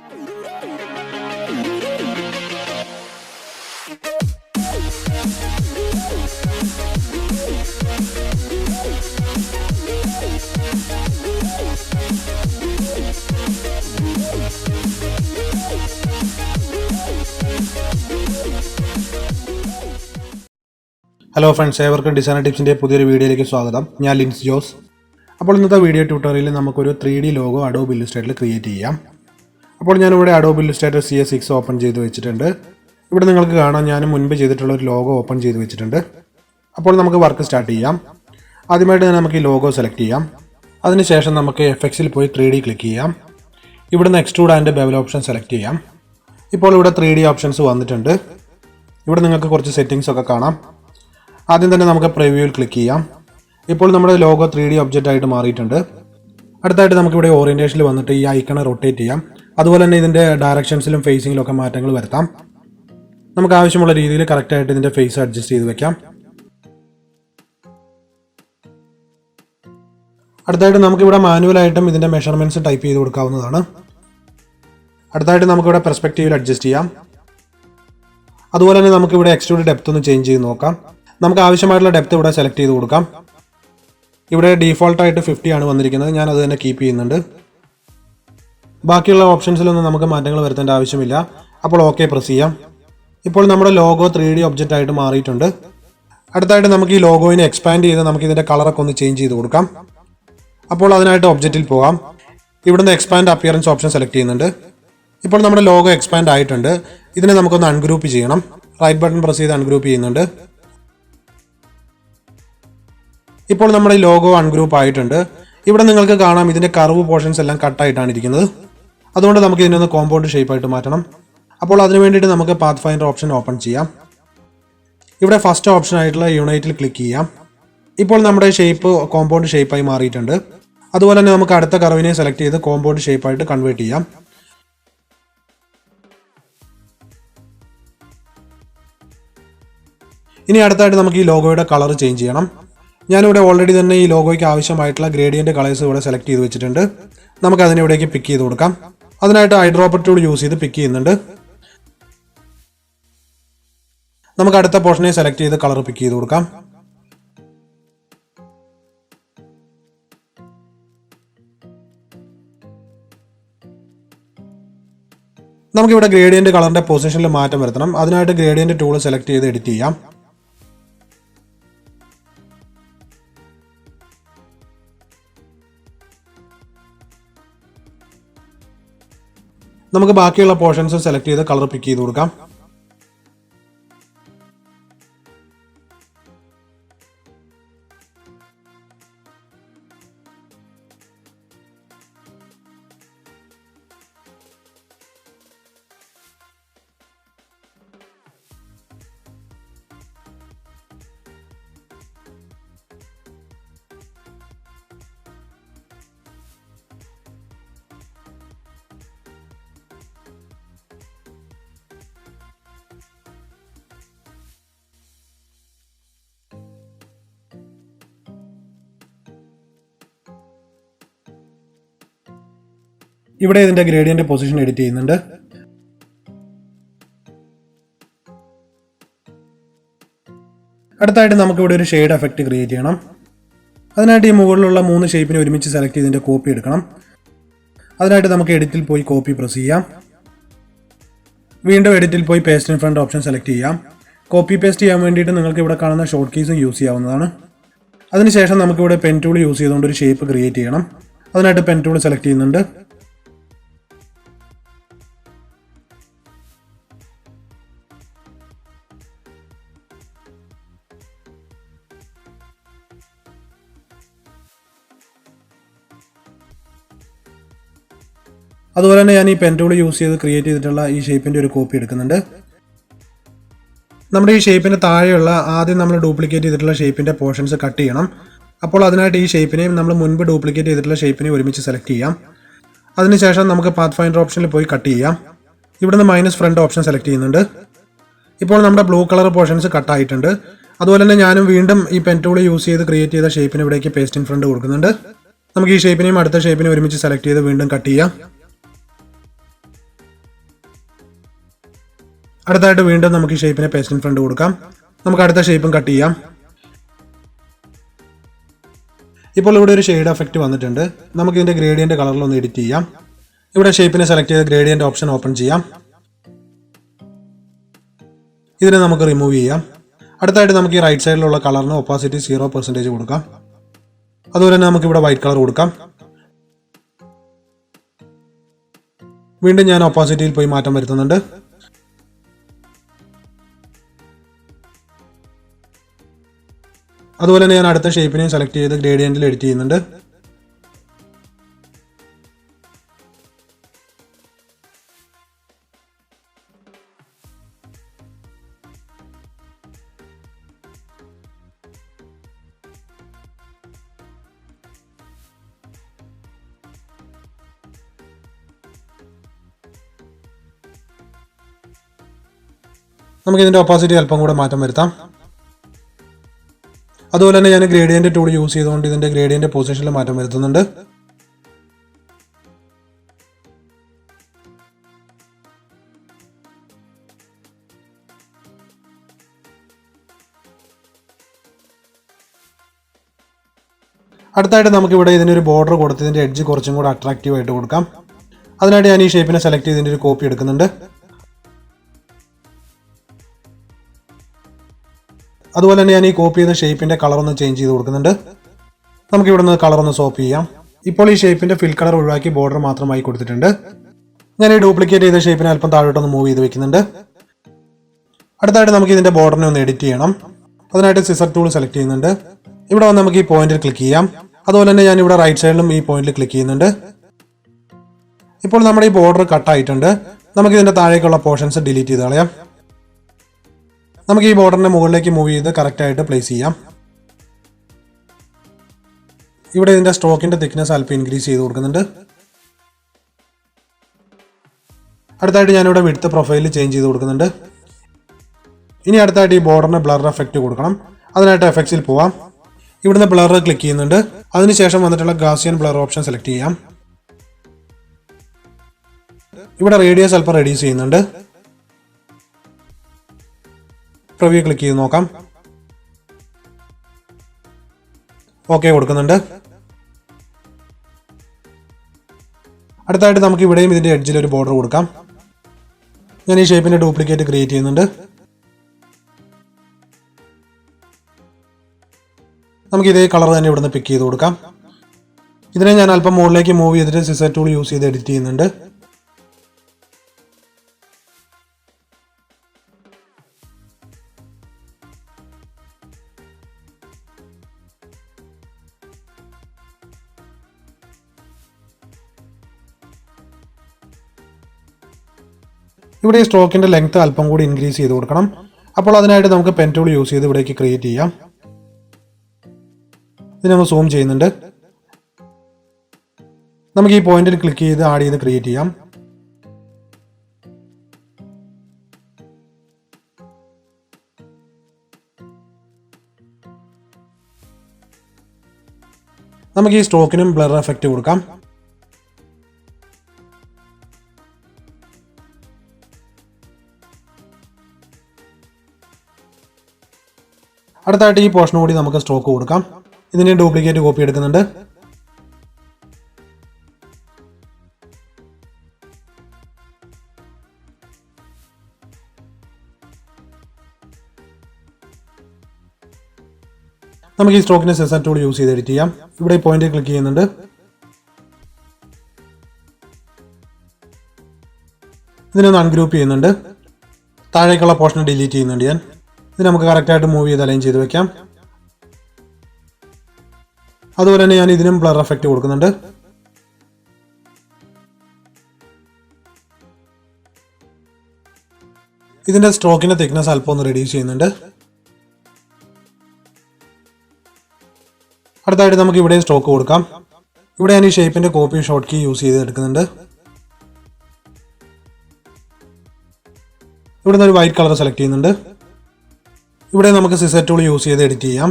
Hello friends, everyone design tips in പുതിയൊരു വീഡിയോയിലേക്ക് സ്വാഗതം. ഞാൻ ലിൻസ് ജോസ്. അപ്പോൾ ഇന്നത്തെ വീഡിയോ ട്യൂട്ടോറിയലിൽ നമുക്ക് ഒരു 3D ലോഗോ Adobe Illustratorൽ ക്രിയേറ്റ് ചെയ്യാം. അപ്പോൾ ഞാൻ ഇവിടെ Adobe Illustrator CS6 ഓപ്പൺ ചെയ്തു വെച്ചിട്ടുണ്ട്. ഇവിടെ നിങ്ങൾക്ക് കാണാം ഞാൻ മുൻപ് ചെയ്തിട്ടുള്ള ഒരു ലോഗോ ഓപ്പൺ ചെയ്തു വെച്ചിട്ടുണ്ട്. അപ്പോൾ നമുക്ക് വർക്ക് സ്റ്റാർട്ട് ചെയ്യാം. ആദ്യമായിട്ട് തന്നെ നമുക്ക് ഈ ലോഗോ സെലക്ട് ചെയ്യാം. അതിനുശേഷം നമുക്ക് FXൽ പോയി 3D ക്ലിക്ക് ചെയ്യാം. ഇവിടുന്ന് extrude and bevel option select ചെയ്യാം. ഇപ്പോൾ ഇവിടെ 3D ഓപ്ഷൻസ് വന്നിട്ടുണ്ട്. ഇവിടെ നിങ്ങൾക്ക് കുറച്ച് സെറ്റിംഗ്സ് ഒക്കെ കാണാം. ആദ്യം തന്നെ നമുക്ക് പ്രിവ്യൂവിൽ ക്ലിക്ക് ചെയ്യാം. ഇപ്പോൾ നമ്മുടെ ലോഗോ 3D ഒബ്ജക്റ്റ് ആയിട്ട് മാറിയിട്ടുണ്ട്. അടുത്തായിട്ട് നമുക്ക് ഇവിടെ ഓറിയന്റേഷനിൽ വന്നിട്ട് ഈ ഐക്കണെ റൊട്ടേറ്റ് ചെയ്യാം. അതുപോലെ തന്നെ ഇതിന്റെ ഡയറക്ഷൻസിലും ഫേസിങ്ങിലും ഒക്കെ മാറ്റങ്ങൾ വരുത്താം. നമുക്ക് ആവശ്യമുള്ള രീതിയിൽ കറക്റ്റ് ആയിട്ട് ഇതിന്റെ ഫേസ് അഡ്ജസ്റ്റ് ചെയ്ത് വെക്കാം. അടുത്തായിട്ട് നമുക്കിവിടെ മാനുവലായിട്ടും ഇതിന്റെ മെഷർമെന്റ്സ് ടൈപ്പ് ചെയ്ത് കൊടുക്കാവുന്നതാണ്. അടുത്തായിട്ട് നമുക്കിവിടെ പെർസ്പെക്റ്റീവിൽ അഡ്ജസ്റ്റ് ചെയ്യാം. അതുപോലെ തന്നെ നമുക്കിവിടെ എക്സ്ട്രൂഡ് ഡെപ്ത് ഒന്ന് ചേഞ്ച് ചെയ്ത് നോക്കാം. നമുക്ക് ആവശ്യമായിട്ടുള്ള ഡെപ്ത് ഇവിടെ സെലക്ട് ചെയ്ത് കൊടുക്കാം. ഇവിടെ ഡീഫോൾട്ടായിട്ട് 50 ആണ് വന്നിരിക്കുന്നത്. ഞാൻ അത് തന്നെ കീപ്പ് ചെയ്യുന്നുണ്ട്. ബാക്കിയുള്ള ഓപ്ഷൻസിലൊന്നും നമുക്ക് മാറ്റങ്ങൾ വരുത്തേണ്ട ആവശ്യമില്ല. അപ്പോൾ ഓക്കെ പ്രസ് ചെയ്യാം. ഇപ്പോൾ നമ്മുടെ ലോഗോ 3D ഒബ്ജക്റ്റ് ആയിട്ട് മാറിയിട്ടുണ്ട്. അടുത്തായിട്ട് നമുക്ക് ഈ ലോഗോയിനെ എക്സ്പാൻഡ് ചെയ്ത് നമുക്ക് ഇതിന്റെ കളറൊക്കെ ഒന്ന് ചേഞ്ച് ചെയ്ത് കൊടുക്കാം. അപ്പോൾ അതിനായിട്ട് ഒബ്ജക്റ്റിൽ പോകാം. ഇവിടുന്ന് എക്സ്പാൻഡ് അപ്പിയറൻസ് ഓപ്ഷൻ സെലക്ട് ചെയ്യുന്നുണ്ട്. ഇപ്പോൾ നമ്മുടെ ലോഗോ എക്സ്പാൻഡ് ആയിട്ടുണ്ട്. ഇതിനെ നമുക്കൊന്ന് അൺഗ്രൂപ്പ് ചെയ്യണം. റൈറ്റ് ബട്ടൺ പ്രസ് ചെയ്ത് അൺഗ്രൂപ്പ് ചെയ്യുന്നുണ്ട്. ഇപ്പോൾ നമ്മുടെ ഈ ലോഗോ അൺഗ്രൂപ്പ് ആയിട്ടുണ്ട്. ഇവിടെ നിങ്ങൾക്ക് കാണാം ഇതിന്റെ കർവ് പോർഷൻസ് എല്ലാം കട്ടായിട്ടാണ് ഇരിക്കുന്നത്. അതുകൊണ്ട് നമുക്ക് ഇതിനൊന്ന് കോമ്പൗണ്ട് ഷേപ്പ് ആയിട്ട് മാറ്റണം. അപ്പോൾ അതിനു വേണ്ടിയിട്ട് നമുക്ക് പാത്ത് ഫൈൻഡർ ഓപ്ഷൻ ഓപ്പൺ ചെയ്യാം. ഇവിടെ ഫസ്റ്റ് ഓപ്ഷൻ ആയിട്ടുള്ള യുണൈറ്റിൽ ക്ലിക്ക് ചെയ്യാം. ഇപ്പോൾ നമ്മുടെ ഷേപ്പ് കോമ്പൗണ്ട് ഷേപ്പായി മാറിയിട്ടുണ്ട്. അതുപോലെ തന്നെ നമുക്ക് അടുത്ത കർവിനെ സെലക്ട് ചെയ്ത് കോമ്പൗണ്ട് ഷേപ്പായിട്ട് കൺവേർട്ട് ചെയ്യാം. ഇനി അടുത്തായിട്ട് നമുക്ക് ഈ ലോഗോയുടെ കളർ ചേഞ്ച് ചെയ്യണം. ഞാനിവിടെ ഓൾറെഡി തന്നെ ഈ ലോഗോയ്ക്ക് ആവശ്യമായിട്ടുള്ള ഗ്രേഡിയന്റ് കളേഴ്സ് ഇവിടെ സെലക്ട് ചെയ്ത് വെച്ചിട്ടുണ്ട്. നമുക്ക് അതിനെ ഇവിടേക്ക് പിക്ക് ചെയ്ത് കൊടുക്കാം. അതിനായിട്ട് ഐഡ്രോപ്പർ ടൂൾ യൂസ് ചെയ്ത് പിക്ക് ചെയ്യുന്നുണ്ട്. നമുക്ക് അടുത്ത പോർഷനെ സെലക്ട് ചെയ്ത് കളർ പിക്ക് ചെയ്ത് കൊടുക്കാം. നമുക്കിവിടെ ഗ്രേഡിയന്റ് കളറിന്റെ പൊസിഷനിൽ മാറ്റം വരുത്തണം. അതിനായിട്ട് ഗ്രേഡിയന്റ് ടൂൾ സെലക്ട് ചെയ്ത് എഡിറ്റ് ചെയ്യാം. നമുക്ക് ബാക്കിയുള്ള പോർഷൻസ് സെലക്ട് ചെയ്ത് കളർ പിക്ക് ചെയ്ത് കൊടുക്കാം. ഇവിടെ ഇതിന്റെ ഗ്രേഡിയന്റ് പൊസിഷൻ എഡിറ്റ് ചെയ്യുന്നുണ്ട്. അടുത്തായിട്ട് നമുക്ക് ഇവിടെ ഒരു ഷെയ്ഡ് എഫക്റ്റ് ക്രിയേറ്റ് ചെയ്യണം. അതിനായിട്ട് ഈ മുകളിലുള്ള 3 ഷേപ്പിനെ ഒരുമിച്ച് സെലക്ട് ചെയ്ത് ഇതിന്റെ കോപ്പി എടുക്കണം. അതിനായിട്ട് നമുക്ക് എഡിറ്റിൽ പോയി കോപ്പി പ്രസ് ചെയ്യാം. വീണ്ടും എഡിറ്റിൽ പോയി paste in front option select ചെയ്യാം. കോപ്പി പേസ്റ്റ് ചെയ്യാൻ വേണ്ടിയിട്ട് നിങ്ങൾക്ക് ഇവിടെ കാണുന്ന ഷോർട്ട് കീസും യൂസ് ചെയ്യാവുന്നതാണ്. അതിനുശേഷം നമുക്കിവിടെ പെൻ ടൂൾ യൂസ് ചെയ്തുകൊണ്ട് ഒരു ഷേപ്പ് ക്രിയേറ്റ് ചെയ്യണം. അതിനായിട്ട് പെൻ ടൂൾ സെലക്ട് ചെയ്യുന്നുണ്ട്. അതുപോലെ തന്നെ ഞാൻ ഈ പെൻ ടൂൾ യൂസ് ചെയ്ത് ക്രിയേറ്റ് ചെയ്തിട്ടുള്ള ഈ ഷേപ്പിന്റെ ഒരു കോപ്പി എടുക്കുന്നുണ്ട്. നമ്മുടെ ഈ ഷേപ്പിന് താഴെയുള്ള ആദ്യം നമ്മൾ ഡ്യൂപ്ലിക്കേറ്റ് ചെയ്തിട്ടുള്ള ഷേപ്പിന്റെ പോർഷൻസ് കട്ട് ചെയ്യണം. അപ്പോൾ അതിനായിട്ട് ഈ ഷേപ്പിനെയും നമ്മൾ മുൻപ് ഡ്യൂപ്ലിക്കേറ്റ് ചെയ്തിട്ടുള്ള ഷേപ്പിനെ ഒരുമിച്ച് സെലക്ട് ചെയ്യാം. അതിനുശേഷം നമുക്ക് പാത്ത് ഫൈൻഡർ ഓപ്ഷനിൽ പോയി കട്ട് ചെയ്യാം. ഇവിടുന്ന് മൈനസ് ഫ്രണ്ട് ഓപ്ഷൻ സെലക്ട് ചെയ്യുന്നുണ്ട്. ഇപ്പോൾ നമ്മുടെ ബ്ലൂ കളർ പോർഷൻസ് കട്ടായിട്ടുണ്ട്. അതുപോലെ തന്നെ ഞാനും വീണ്ടും ഈ പെൻ ടൂൾ യൂസ് ചെയ്ത് ക്രിയേറ്റ് ചെയ്ത ഷേപ്പിന് ഇവിടേക്ക് പേസ്റ്റ് ഇൻ ഫ്രണ്ട് കൊടുക്കുന്നുണ്ട്. നമുക്ക് ഈ ഷേപ്പിനെയും അടുത്ത ഷേപ്പിനെ ഒരുമിച്ച് സെലക്ട് ചെയ്ത് വീണ്ടും കട്ട് ചെയ്യാം. അടുത്തായിട്ട് വീണ്ടും നമുക്ക് ഈ ഷേപ്പിനെ പേസ്റ്റ് ഇൻ ഫ്രണ്ട് കൊടുക്കാം. നമുക്ക് അടുത്ത ഷേപ്പും കട്ട് ചെയ്യാം. ഇപ്പോൾ ഇവിടെ ഒരു ഷെയ്ഡ് എഫക്റ്റ് വന്നിട്ടുണ്ട്. നമുക്ക് ഇതിന്റെ ഗ്രേഡിയന്റ് കളറിൽ ഒന്ന് എഡിറ്റ് ചെയ്യാം. ഇവിടെ ഷേപ്പിനെ സെലക്ട് ചെയ്ത് ഗ്രേഡിയന്റ് ഓപ്ഷൻ ഓപ്പൺ ചെയ്യാം. ഇതിനെ നമുക്ക് റിമൂവ് ചെയ്യാം. അടുത്തായിട്ട് നമുക്ക് ഈ റൈറ്റ് സൈഡിലുള്ള കളറിന് ഒപ്പാസിറ്റി 0% കൊടുക്കാം. അതുപോലെ തന്നെ നമുക്ക് ഇവിടെ വൈറ്റ് കളർ കൊടുക്കാം. വീണ്ടും ഞാൻ ഒപ്പാസിറ്റിയിൽ പോയി മാറ്റം വരുത്തുന്നുണ്ട്. അതുപോലെ തന്നെ ഞാൻ അടുത്ത ഷേപ്പിനെയും സെലക്ട് ചെയ്ത് ഗ്രേഡിയന്റിൽ എഡിറ്റ് ചെയ്യുന്നുണ്ട്. നമുക്ക് ഇതിന്റെ ഒപ്പാസിറ്റി അല്പം കൂടെ മാറ്റം വരുത്താം. അതുപോലെ തന്നെ ഞാൻ ഗ്രേഡിയന്റ് ടൂൾ യൂസ് ചെയ്തുകൊണ്ട് ഇതിന്റെ ഗ്രേഡിയന്റ് പൊസിഷനിൽ മാറ്റം വരുത്തുന്നുണ്ട്. അടുത്തായിട്ട് നമുക്ക് ഇവിടെ ഇതിനൊരു ബോർഡർ കൊടുത്ത് ഇതിന്റെ എഡ്ജ് കുറച്ചും കൂടെ അട്രാക്റ്റീവ് ആയിട്ട് കൊടുക്കാം. അതിനായിട്ട് ഞാൻ ഈ ഷേപ്പിനെ സെലക്ട് ചെയ്ത് ഇതിന്റെ ഒരു കോപ്പി എടുക്കുന്നുണ്ട്. അതുപോലെ തന്നെ ഞാൻ ഈ കോപ്പി ചെയ്ത ഷേപ്പിന്റെ കളർ ഒന്ന് ചേഞ്ച് ചെയ്ത് കൊടുക്കുന്നുണ്ട്. നമുക്ക് ഇവിടെ നിന്ന് കളർ ഒന്ന് സ്വപ്പ് ചെയ്യാം. ഇപ്പോൾ ഈ ഷേപ്പിന്റെ ഫിൽ കളർ ഒഴിവാക്കി ബോർഡർ മാത്രമായി കൊടുത്തിട്ടുണ്ട്. ഞാൻ ഈ ഡ്യൂപ്ലിക്കേറ്റ് ചെയ്ത ഷേപ്പിനെ അല്പം താഴോട്ടൊന്ന് മൂവ് ചെയ്ത് വെക്കുന്നുണ്ട്. അടുത്തായിട്ട് നമുക്ക് ഇതിന്റെ ബോർഡറിനെ ഒന്ന് എഡിറ്റ് ചെയ്യണം. അതിനായിട്ട് സിസർ ടൂൾ സെലക്ട് ചെയ്യുന്നുണ്ട്. ഇവിടെ വന്ന് നമുക്ക് ഈ പോയിന്റിൽ ക്ലിക്ക് ചെയ്യാം. അതുപോലെ തന്നെ ഞാൻ ഇവിടെ റൈറ്റ് സൈഡിലും ഈ പോയിന്റിൽ ക്ലിക്ക് ചെയ്യുന്നുണ്ട്. ഇപ്പോൾ നമ്മുടെ ഈ ബോർഡർ കട്ട് ആയിട്ടുണ്ട്. നമുക്ക് ഇതിന്റെ താഴേക്കുള്ള പോർഷൻസ് ഡിലീറ്റ് ചെയ്ത് കളയാം. നമുക്ക് ഈ ബോർഡറിനെ മുകളിലേക്ക് മൂവ് ചെയ്ത് കറക്റ്റ് ആയിട്ട് പ്ലേസ് ചെയ്യാം. ഇവിടെ ഇതിന്റെ സ്ട്രോക്കിന്റെ തിക്നെസ് അല്പം ഇൻക്രീസ് ചെയ്ത് കൊടുക്കുന്നുണ്ട്. അടുത്തായിട്ട് ഞാനിവിടെ വിഡ്ത്ത് പ്രൊഫൈലിൽ ചേഞ്ച് ചെയ്ത് കൊടുക്കുന്നുണ്ട്. ഇനി അടുത്തായിട്ട് ഈ ബോർഡറിന് ബ്ലർ എഫക്റ്റ് കൊടുക്കണം. അതിനായിട്ട് എഫക്ട്സിൽ പോവാം. ഇവിടുന്ന് ബ്ലർ ക്ലിക്ക് ചെയ്യുന്നുണ്ട്. അതിനുശേഷം വന്നിട്ടുള്ള ഗാസിയൻ ബ്ലർ ഓപ്ഷൻ സെലക്ട് ചെയ്യാം. ഇവിടെ റേഡിയസ് അല്പം റെഡ്യൂസ് ചെയ്യുന്നുണ്ട്. പ്രിവ്യൂ ക്ലിക്ക് ചെയ്ത് നോക്കാം. ഓക്കെ കൊടുക്കുന്നുണ്ട്. അടുത്തായിട്ട് നമുക്ക് ഇവിടെയും ഇതിന്റെ എഡ്ജിൽ ഒരു ബോർഡർ കൊടുക്കാം. ഞാൻ ഈ ഷേപ്പിന്റെ ഡ്യൂപ്ലിക്കേറ്റ് ക്രിയേറ്റ് ചെയ്യുന്നുണ്ട്. നമുക്ക് ഇതേ കളർ തന്നെ ഇവിടുന്ന് പിക്ക് ചെയ്ത് കൊടുക്കാം. ഇതിനെ ഞാൻ അല്പം മുകളിലേക്ക് മൂവ് ചെയ്തിട്ട് സിസർ ടൂൾ യൂസ് ചെയ്ത് എഡിറ്റ് ചെയ്യുന്നുണ്ട്. ഇവിടെ ഈ സ്ട്രോക്കിന്റെ ലെങ്ത് അല്പം കൂടി ഇൻക്രീസ് ചെയ്ത് കൊടുക്കണം. അപ്പോൾ അതിനായിട്ട് നമുക്ക് പെൻ ടൂൾ യൂസ് ചെയ്ത് ഇവിടേക്ക് ക്രിയേറ്റ് ചെയ്യാം. ഇത് നമ്മൾ സൂം ചെയ്യുന്നുണ്ട്. നമുക്ക് ഈ പോയിന്റിൽ ക്ലിക്ക് ചെയ്ത് ആഡ് ചെയ്ത് ക്രിയേറ്റ് ചെയ്യാം. നമുക്ക് ഈ സ്ട്രോക്കിനും ബ്ലർ എഫക്റ്റ് കൊടുക്കാം. അടുത്തായിട്ട് ഈ പോർഷൻ കൂടി നമുക്ക് സ്ട്രോക്ക് കൊടുക്കാം. ഇതിനെ ഡ്യൂപ്ലിക്കേറ്റ് കോപ്പി എടുക്കുന്നുണ്ട്. നമുക്ക് ഈ സ്ട്രോക്കിനെ സിസർ ടൂൾ യൂസ് ചെയ്ത് എഡിറ്റ് ചെയ്യാം. ഇവിടെ ഈ പോയിന്റ് ക്ലിക്ക് ചെയ്യുന്നുണ്ട്. ഇതിനൊന്ന് അൺഗ്രൂപ്പ് ചെയ്യുന്നുണ്ട്. താഴേക്കുള്ള പോർഷൻ ഡിലീറ്റ് ചെയ്യുന്നുണ്ട് ഞാൻ. ഇത് നമുക്ക് കറക്റ്റായിട്ട് മൂവ് ചെയ്ത് അലൈൻ ചെയ്ത് വെക്കാം. അതുപോലെ തന്നെ ഞാൻ ഇതിനും ബ്ലർ എഫക്റ്റ് കൊടുക്കുന്നുണ്ട്. ഇതിന്റെ സ്ട്രോക്കിന്റെ തിക്നെസ് അല്പം ഒന്ന് റെഡ്യൂസ് ചെയ്യുന്നുണ്ട്. അടുത്തായിട്ട് നമുക്ക് ഇവിടെ സ്ട്രോക്ക് കൊടുക്കാം. ഇവിടെ ഞാൻ ഈ ഷേപ്പിന്റെ കോപ്പി ഷോർട്ട് കീ യൂസ് ചെയ്ത് എടുക്കുന്നുണ്ട്. ഇവിടെ നിന്ന് ഒരു വൈറ്റ് കളർ സെലക്ട് ചെയ്യുന്നുണ്ട്. ഇവിടെ നമുക്ക് സിസർ ടൂൾ യൂസ് ചെയ്ത് എഡിറ്റ് ചെയ്യാം.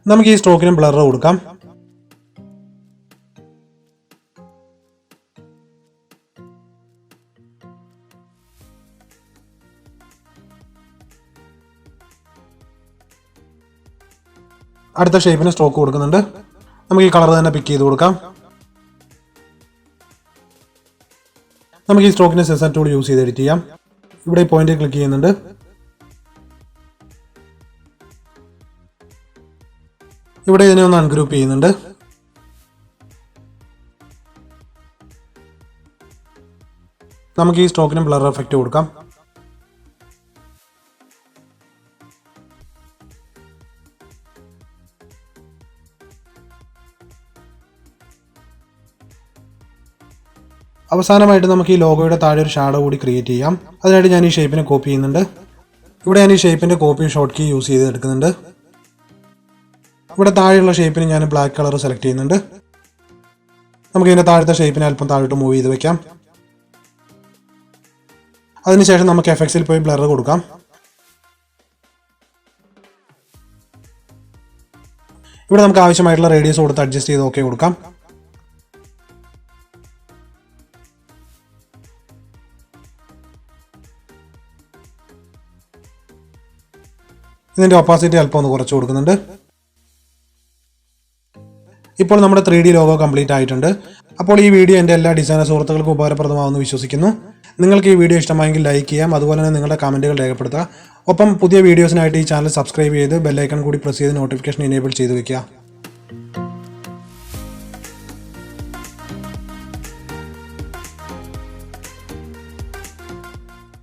നമുക്ക് ഈ സ്ട്രോക്കിന് ബ്ലർ കൊടുക്കാം. അടുത്ത ഷേപ്പിന് സ്ട്രോക്ക് കൊടുക്കുന്നുണ്ട്. നമുക്ക് ഈ കളർ തന്നെ പിക്ക് ചെയ്ത് കൊടുക്കാം. നമുക്ക് ഈ സ്ട്രോക്കിനെ സെസർ ടൂൾ യൂസ് ചെയ്ത് എഡിറ്റ് ചെയ്യാം. ഇവിടെ ഈ പോയിന്റ് ക്ലിക്ക് ചെയ്യുന്നുണ്ട്. ഇവിടെ ഇതിനെ ഒന്ന് അൺഗ്രൂപ്പ് ചെയ്യുന്നുണ്ട്. നമുക്ക് ഈ സ്ട്രോക്കിന് ബ്ലർ എഫക്റ്റ് കൊടുക്കാം. അവസാനമായിട്ട് നമുക്ക് ഈ ലോഗോയുടെ താഴെ ഒരു ഷാഡോ കൂടി ക്രിയേറ്റ് ചെയ്യാം. അതിനായിട്ട് ഞാൻ ഈ ഷേപ്പിനെ കോപ്പി ചെയ്യുന്നുണ്ട്. ഇവിടെ ഞാൻ ഈ ഷേപ്പിന്റെ കോപ്പി ഷോർട്ട് കീ യൂസ് ചെയ്ത് എടുക്കുന്നുണ്ട്. ഇവിടെ താഴെയുള്ള ഷേപ്പിന് ഞാൻ ബ്ലാക്ക് കളർ സെലക്ട് ചെയ്യുന്നുണ്ട്. നമുക്ക് ഇതിന്റെ താഴത്തെ ഷേപ്പിനെ അല്പം താഴോട്ട് മൂവ് ചെയ്ത് വെക്കാം. അതിനുശേഷം നമുക്ക് എഫക്ട്സിൽ പോയി ബ്ലർ കൊടുക്കാം. ഇവിടെ നമുക്ക് ആവശ്യമായിട്ടുള്ള റേഡിയസ് കൊടുത്ത് അഡ്ജസ്റ്റ് ചെയ്ത് ഓക്കെ കൊടുക്കാം. ഇതിന്റെ ഒപ്പാസിറ്റി അല്പം ഒന്ന് കുറച്ച് കൊടുക്കുന്നുണ്ട്. ഇപ്പോൾ നമ്മുടെ 3D ലോഗോ കംപ്ലീറ്റ് ആയിട്ടുണ്ട്. അപ്പോൾ ഈ വീഡിയോ എൻ്റെ എല്ലാ ഡിസൈനർ സുഹൃത്തുക്കൾക്കും ഉപകാരപ്രദമാകുമെന്ന് വിശ്വസിക്കുന്നു. നിങ്ങൾക്ക് ഈ വീഡിയോ ഇഷ്ടമായെങ്കിൽ ലൈക്ക് ചെയ്യാം. അതുപോലെ തന്നെ നിങ്ങളുടെ കമൻറ്റുകൾ രേഖപ്പെടുത്തുക. ഒപ്പം പുതിയ വീഡിയോസിനായിട്ട് ഈ ചാനൽ സബ്സ്ക്രൈബ് ചെയ്ത് ബെല്ലൈക്കൺ കൂടി പ്രസ് ചെയ്ത് നോട്ടിഫിക്കേഷൻ എനേബിൾ ചെയ്ത് വെക്കുക.